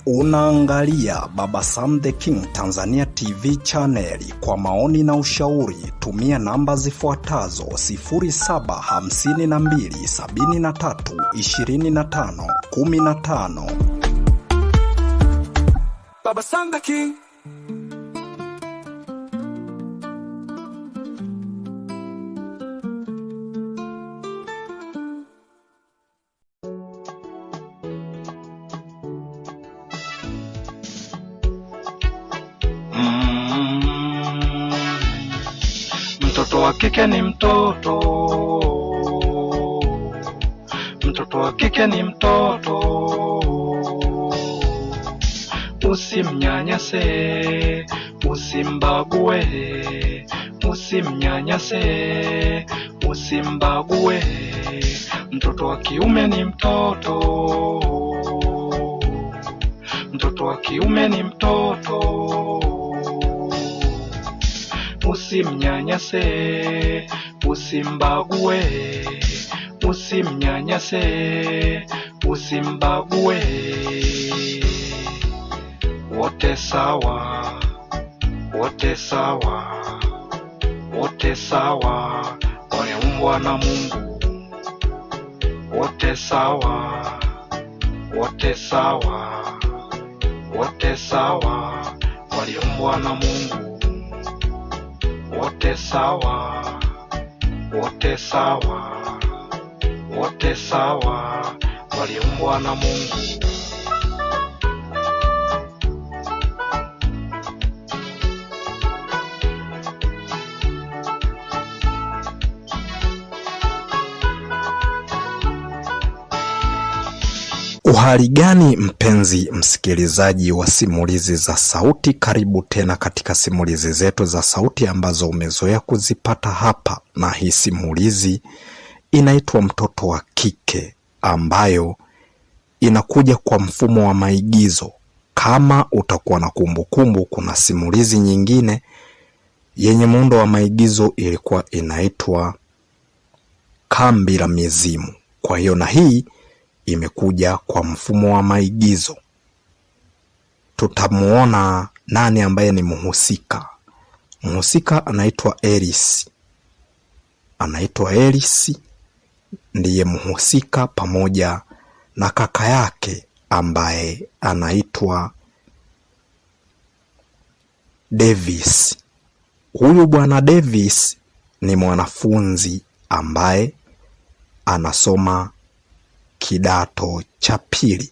Unaangalia Baba Sam the King Tanzania TV channel. Kwa maoni na ushauri tumia namba zifuatazo 0752732515. Baba Sam the King. Mtoto wa kike ni mtoto, mtoto wa kike ni mtoto, usimnyanyase, usimbague, usimnyanyase, usimbague. Mtoto wa kiume ni mtoto, mtoto wa kiume ni mtoto, usimnyanyase, usimbague, usimnyanyase, usimbague. Wote sawa, wote sawa, wote sawa, wameumbwa na Mungu. Wote sawa, wote sawa, wote sawa, waliumbwa na Mungu. Wote sawa, wote sawa, wote sawa, waliumbwa na Mungu. Uhali gani mpenzi msikilizaji wa simulizi za sauti, karibu tena katika simulizi zetu za sauti ambazo umezoea kuzipata hapa, na hii simulizi inaitwa Mtoto wa Kike, ambayo inakuja kwa mfumo wa maigizo. Kama utakuwa na kumbukumbu, kuna simulizi nyingine yenye muundo wa maigizo ilikuwa inaitwa Kambi la Mizimu. Kwa hiyo na hii imekuja kwa mfumo wa maigizo. Tutamuona nani ambaye ni mhusika. Mhusika anaitwa Elis. Anaitwa Elis ndiye mhusika, pamoja na kaka yake ambaye anaitwa Davis. Huyu bwana Davis ni mwanafunzi ambaye anasoma kidato cha pili.